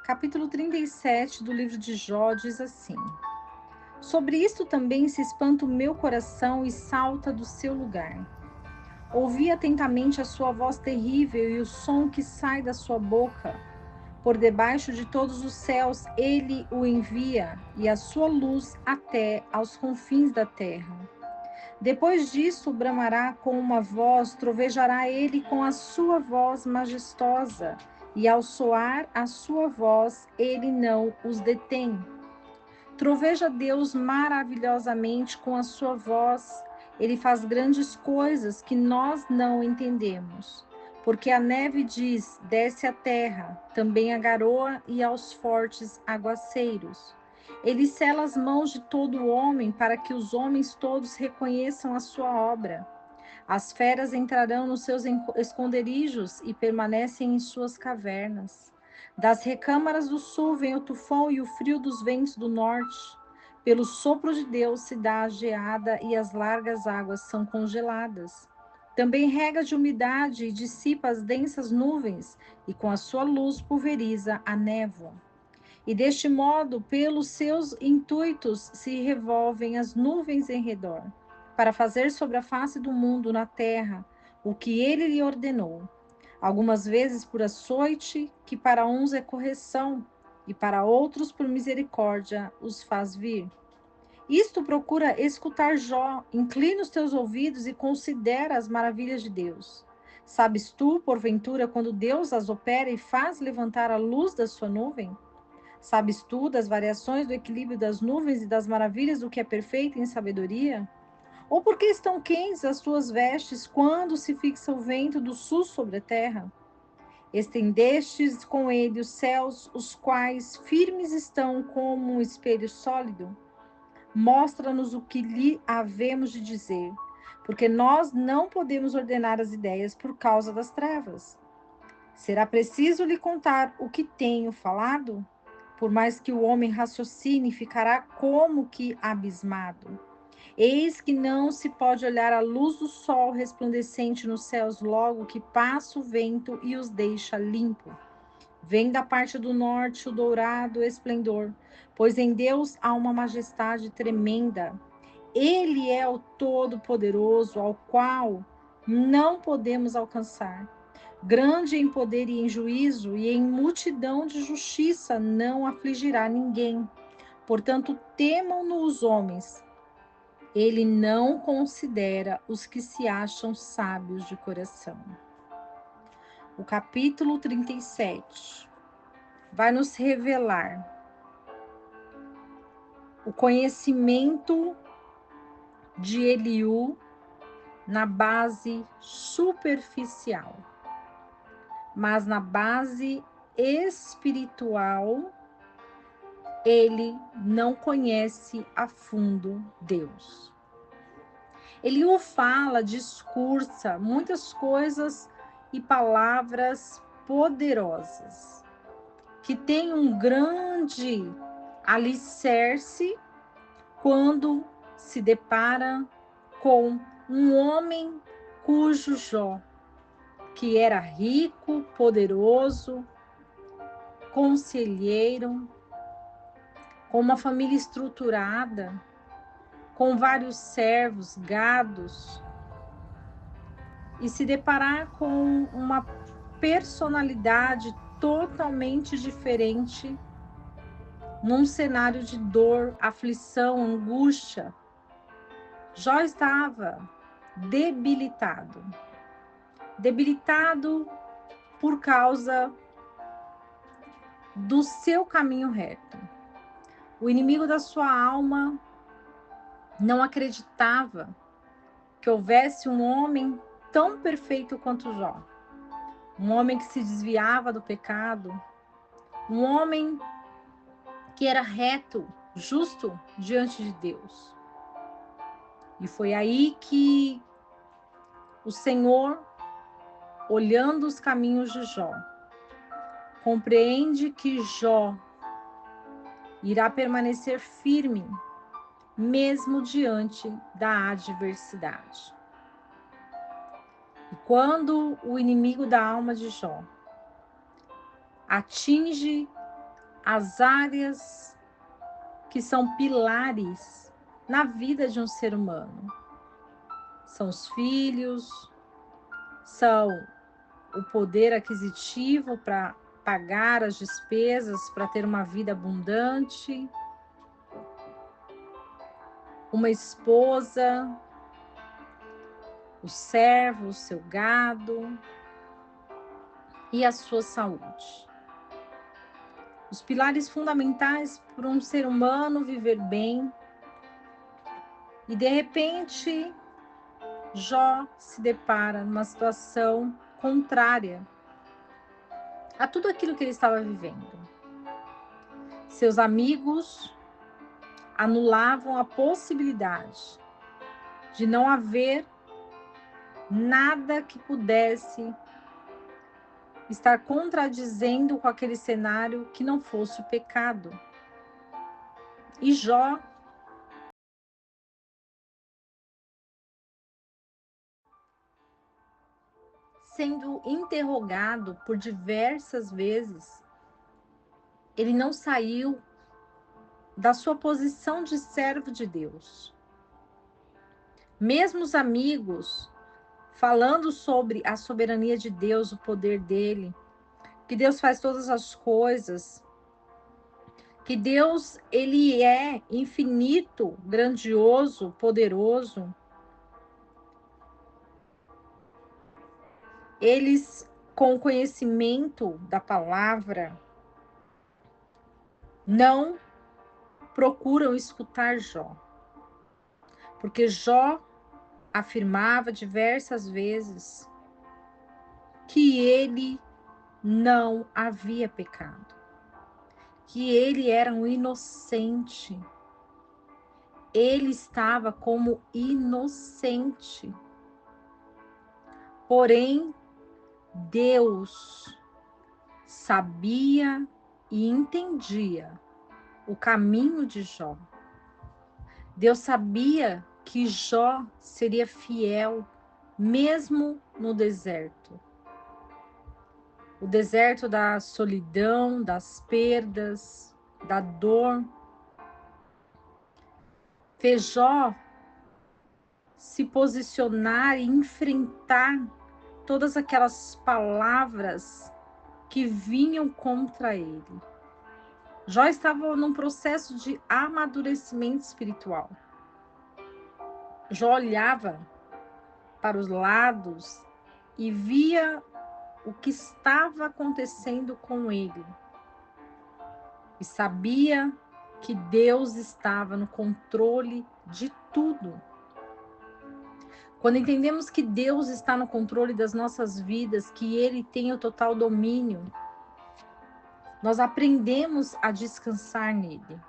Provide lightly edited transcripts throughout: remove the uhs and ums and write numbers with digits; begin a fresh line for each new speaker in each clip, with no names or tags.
Capítulo 37 do livro de Jó diz assim: Sobre isto também se espanta o meu coração e salta do seu lugar. Ouvi atentamente a sua voz terrível e o som que sai da sua boca. Por debaixo de todos os céus ele o envia, e a sua luz até aos confins da terra. Depois disso bramará com uma voz, trovejará ele com a sua voz majestosa, e ao soar a sua voz, ele não os detém. Troveja Deus maravilhosamente com a sua voz, ele faz grandes coisas que nós não entendemos. Porque a neve diz, desce à terra, também a garoa e aos fortes aguaceiros. Ele sela as mãos de todo homem, para que os homens todos reconheçam a sua obra. As feras entrarão nos seus esconderijos e permanecem em suas cavernas. Das recâmaras do sul vem o tufão e o frio dos ventos do norte. Pelo sopro de Deus se dá a geada e as largas águas são congeladas. Também rega de umidade e dissipa as densas nuvens, e com a sua luz pulveriza a névoa. E deste modo, pelos seus intuitos, se revolvem as nuvens em redor, para fazer sobre a face do mundo na terra o que ele lhe ordenou. Algumas vezes por açoite, que para uns é correção, e para outros por misericórdia os faz vir. Isto procura escutar Jó, inclina os teus ouvidos e considera as maravilhas de Deus. Sabes tu, porventura, quando Deus as opera e faz levantar a luz da sua nuvem? Sabes tu das variações do equilíbrio das nuvens e das maravilhas do que é perfeito em sabedoria? Ou porque estão quentes as tuas vestes quando se fixa o vento do sul sobre a terra? Estendestes com ele os céus, os quais firmes estão como um espelho sólido? Mostra-nos o que lhe havemos de dizer, porque nós não podemos ordenar as ideias por causa das trevas. Será preciso lhe contar o que tenho falado? Por mais que o homem raciocine, ficará como que abismado. Eis que não se pode olhar a luz do sol resplandecente nos céus logo que passa o vento e os deixa limpo. Vem da parte do norte o dourado esplendor, pois em Deus há uma majestade tremenda. Ele é o Todo-Poderoso, ao qual não podemos alcançar. Grande em poder e em juízo, e em multidão de justiça não afligirá ninguém. Portanto, temam-no os homens. Ele não considera os que se acham sábios de coração. O capítulo 37 vai nos revelar o conhecimento de Eliú na base superficial, mas na base espiritual, ele não conhece a fundo Deus. Eliú fala, discursa muitas coisas e palavras poderosas, que tem um grande alicerce quando se depara com um homem cujo Jó, que era rico, poderoso, conselheiro, com uma família estruturada, com vários servos, gados, e se deparar com uma personalidade totalmente diferente, num cenário de dor, aflição, angústia. Jó estava debilitado por causa do seu caminho reto. O inimigo da sua alma não acreditava que houvesse um homem tão perfeito quanto Jó. Um homem que se desviava do pecado, um homem que era reto, justo diante de Deus. E foi aí que o Senhor, olhando os caminhos de Jó, compreende que Jó irá permanecer firme, mesmo diante da adversidade. E quando o inimigo da alma de Jó atinge as áreas que são pilares na vida de um ser humano. São os filhos, são o poder aquisitivo para pagar as despesas, para ter uma vida abundante, uma esposa, o servo, o seu gado e a sua saúde. Os pilares fundamentais para um ser humano viver bem. E de repente, Jó se depara numa situação contrária a tudo aquilo que ele estava vivendo. Seus amigos anulavam a possibilidade de não haver nada que pudesse estar contradizendo com aquele cenário que não fosse o pecado. E Jó sendo interrogado por diversas vezes, ele não saiu da sua posição de servo de Deus. Mesmo os amigos falando sobre a soberania de Deus, o poder dele, que Deus faz todas as coisas, que Deus, ele é infinito, grandioso, poderoso. Eles, com o conhecimento da palavra, não procuram escutar Jó. Porque Jó afirmava diversas vezes que ele não havia pecado, que ele era um inocente. Ele estava como inocente. Porém, Deus sabia e entendia o caminho de Jó. Deus sabia que Jó seria fiel mesmo no deserto. O deserto da solidão, das perdas, da dor. Fez Jó se posicionar e enfrentar todas aquelas palavras que vinham contra ele. Jó estava num processo de amadurecimento espiritual. Jó olhava para os lados e via o que estava acontecendo com ele. E sabia que Deus estava no controle de tudo. Quando entendemos que Deus está no controle das nossas vidas, que Ele tem o total domínio, nós aprendemos a descansar nele.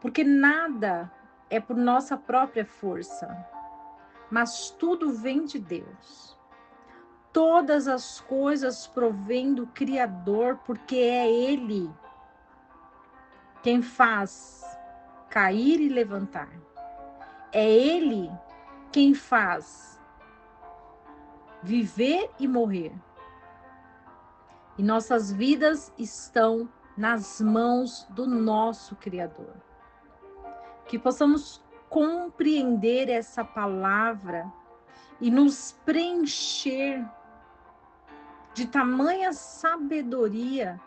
Porque nada é por nossa própria força, mas tudo vem de Deus. Todas as coisas provêm do Criador, porque é Ele quem faz cair e levantar. É Ele quem faz viver e morrer. E nossas vidas estão nas mãos do nosso Criador. Que possamos compreender essa palavra e nos preencher de tamanha sabedoria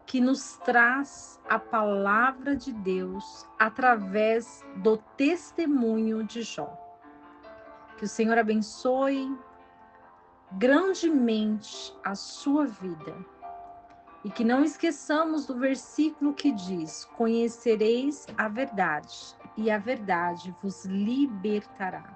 que nos traz a palavra de Deus através do testemunho de Jó. Que o Senhor abençoe grandemente a sua vida. E que não esqueçamos do versículo que diz: conhecereis a verdade, e a verdade vos libertará.